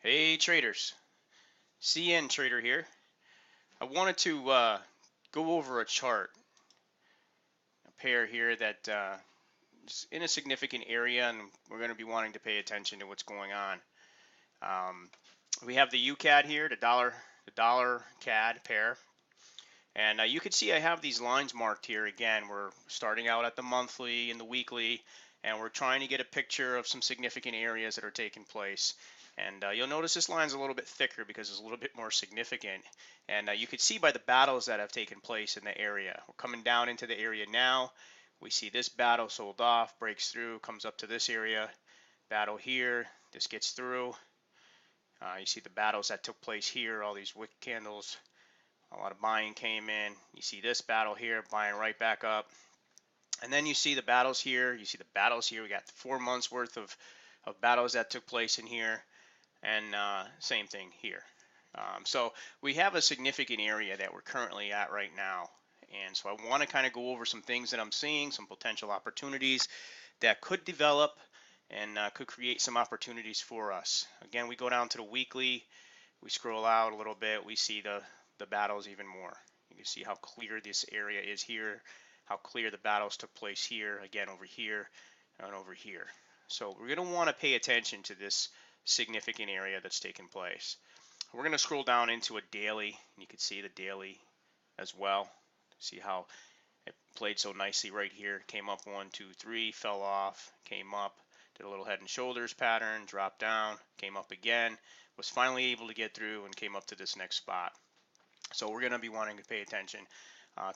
Hey traders, CN Trader here. I wanted to go over a chart, a pair here that is in a significant area, and we're going to be wanting to pay attention to what's going on. Um, we have the UCAD here, the dollar CAD pair, and you can see I have these lines marked here. Again, we're starting out at the monthly and the weekly, and we're trying to get a picture of some significant areas that are taking place. And you'll notice this line's a little bit thicker because it's a little bit more significant. And you can see by the battles that have taken place in the area. We're coming down into the area now. We see this battle sold off, breaks through, comes up to this area. Battle here, this gets through. You see the battles that took place here, all these wick candles. A lot of buying came in. You see this battle here, buying right back up. And then you see the battles here. You see the battles here. We got 4 months worth of battles that took place in here. And same thing here. So we have a significant area that we're currently at right now. And so I want to kind of go over some things that I'm seeing, some potential opportunities that could develop and could create some opportunities for us. Again, we go down to the weekly. We scroll out a little bit. We see the battles even more. You can see how clear this area is here, how clear the battles took place here, again over here, and over here. So we're going to want to pay attention to this significant area that's taken place. We're going to scroll down into a daily, and you can see the daily as well. See how it played so nicely right here. Came up 1, 2, 3, fell off, came up, did a little head and shoulders pattern, dropped down, came up again, was finally able to get through and came up to this next spot. So we're going to be wanting to pay attention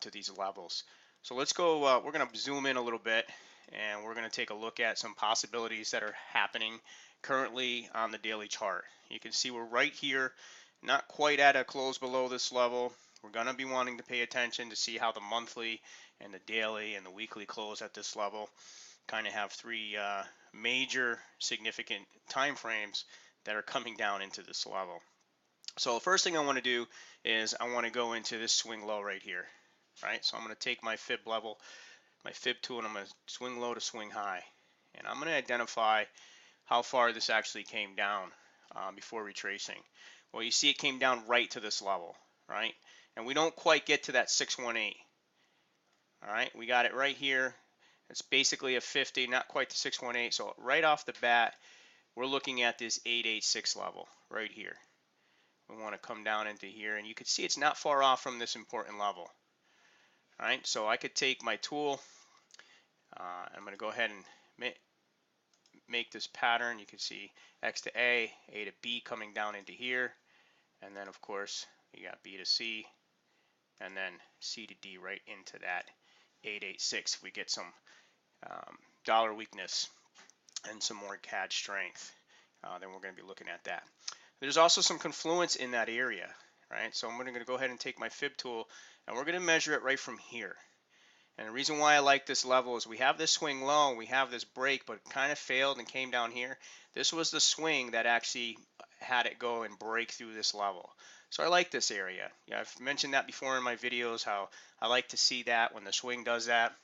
to these levels. So let's go, we're going to zoom in a little bit, and we're going to take a look at some possibilities that are happening currently on the daily chart. You can see we're right here, not quite at a close below this level. We're going to be wanting to pay attention to see how the monthly and the daily and the weekly close at this level. Kind of have three major significant time frames that are coming down into this level. So the first thing I want to do is I want to go into this swing low right here, right? So I'm going to take my fib level, my fib tool, and I'm going to swing low to swing high. And I'm going to identify how far this actually came down before retracing. Well, you see it came down right to this level, right? And we don't quite get to that 618. All right, we got it right here. It's basically a 50, not quite the 618. So right off the bat, we're looking at this 886 level right here. We want to come down into here, and you can see it's not far off from this important level. All right, so I could take my tool. I'm going to go ahead and make this pattern. You can see X to A to B coming down into here, and then of course you got B to C, and then C to D right into that 886. If we get some dollar weakness and some more CAD strength, then we're going to be looking at that. There's also some confluence in that area, right? So I'm going to go ahead and take my fib tool, and we're going to measure it right from here. And the reason why I like this level is we have this swing low, we have this break, but it kind of failed and came down here. This was the swing that actually had it go and break through this level. So I like this area. Yeah, I've mentioned that before in my videos, how I like to see that when the swing does that.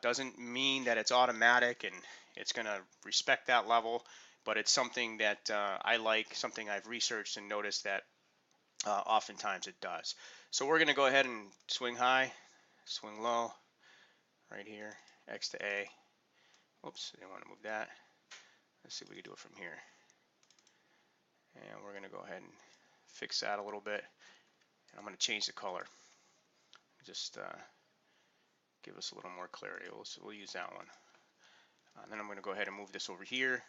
Doesn't mean that it's automatic and it's going to respect that level, but it's something that I like, something I've researched and noticed that oftentimes it does. So we're going to go ahead and swing high, swing low, right here, X to A. Oops, I didn't want to move that. Let's see if we can do it from here. And we're going to go ahead and fix that a little bit. And I'm going to change the color. Just give us a little more clarity. We'll use that one. Then I'm going to go ahead and move this over here.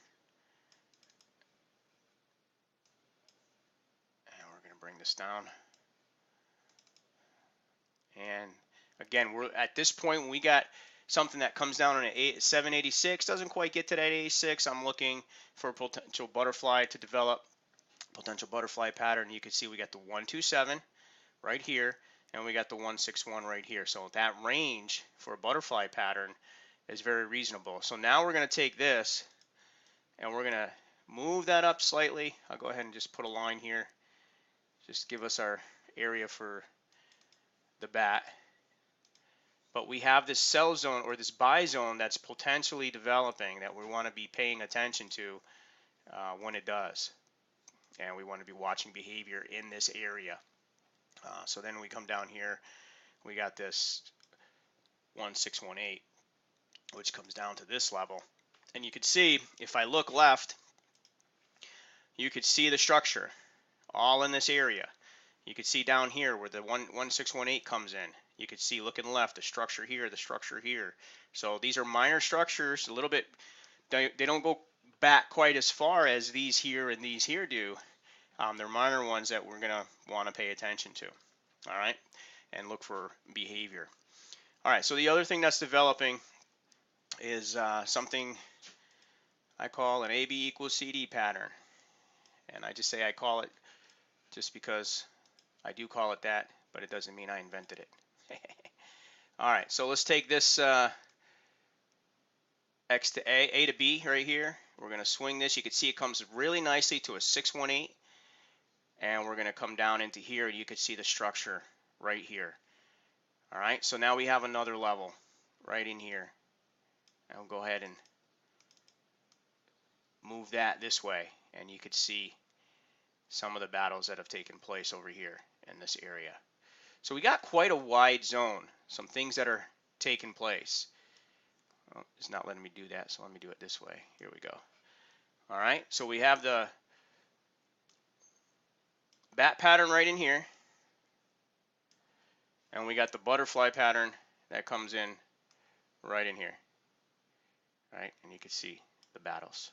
And we're going to bring this down. And again, we're at this point when we got something that comes down on an 786, doesn't quite get to that 86. I'm looking for a potential butterfly to develop, potential butterfly pattern. You can see we got the 127 right here, and we got the 161 right here. So that range for a butterfly pattern is very reasonable. So now we're going to take this and we're going to move that up slightly. I'll go ahead and just put a line here. Just give us our area for the bat. But we have this sell zone or this buy zone that's potentially developing that we want to be paying attention to when it does. and we want to be watching behavior in this area. So then we come down here, we got this 1618, which comes down to this level. And you can see, if I look left, you could see the structure all in this area. You could see down here where the 1618 comes in. You could see looking left, the structure here, the structure here. So these are minor structures, a little bit, they don't go back quite as far as these here and these here do. They're minor ones that we're going to want to pay attention to. All right, and look for behavior. All right, so the other thing that's developing is something I call an AB equals CD pattern. And I just say I call it just because I do call it that, but it doesn't mean I invented it. All right, so let's take this X to A to B right here. We're going to swing this. You can see it comes really nicely to a 618. And we're going to come down into here, and you can see the structure right here. All right, so now we have another level right in here. And we'll go ahead and move that this way, and you could see some of the battles that have taken place over here in this area. So we got quite a wide zone, some things that are taking place. Oh, it's not letting me do that, so let me do it this way. Here we go. All right, so we have the bat pattern right in here, and we got the butterfly pattern that comes in right in here. All right, and you can see the battles.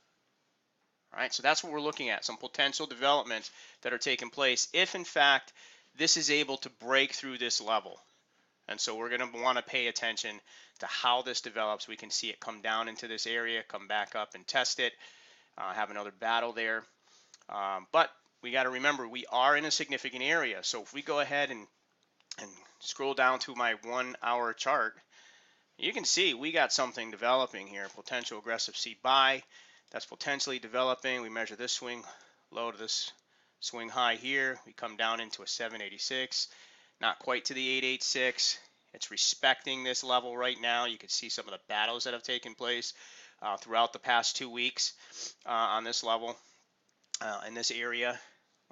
All right, so that's what we're looking at, some potential developments that are taking place if, in fact, this is able to break through this level. And so we're going to want to pay attention to how this develops. We can see it come down into this area, come back up and test it, have another battle there. But we got to remember, we are in a significant area. So if we go ahead and scroll down to my 1 hour chart, you can see we got something developing here, potential aggressive C buy. That's potentially developing. We measure this swing low to this swing high here. We come down into a 786, not quite to the 886. It's respecting this level right now. You can see some of the battles that have taken place throughout the past 2 weeks on this level in this area.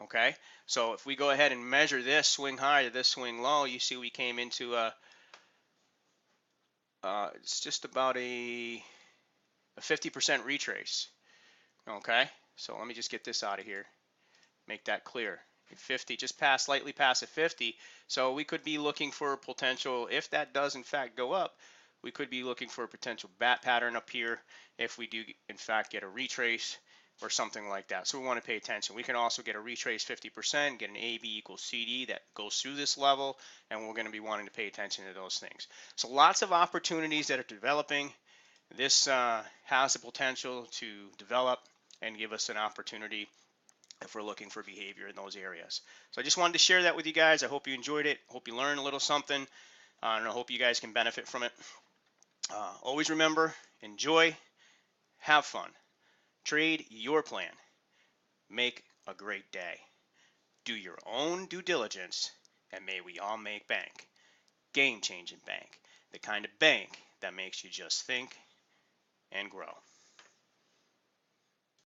Okay, so if we go ahead and measure this swing high to this swing low, you see we came into a it's just about a 50% retrace. Okay, so let me just get this out of here, make that clear. 50, just past, slightly past a 50. So we could be looking for a potential, if that does in fact go up, we could be looking for a potential bat pattern up here if we do in fact get a retrace or something like that. So we want to pay attention. We can also get a retrace 50%, get an AB equals CD that goes through this level, and we're going to be wanting to pay attention to those things. So lots of opportunities that are developing. This has the potential to develop and give us an opportunity if we're looking for behavior in those areas. So I just wanted to share that with you guys. I hope you enjoyed it. Hope you learned a little something. And I hope you guys can benefit from it. Always remember, enjoy, have fun, trade your plan, make a great day, do your own due diligence, and may we all make bank. Game-changing bank, the kind of bank that makes you just think and grow.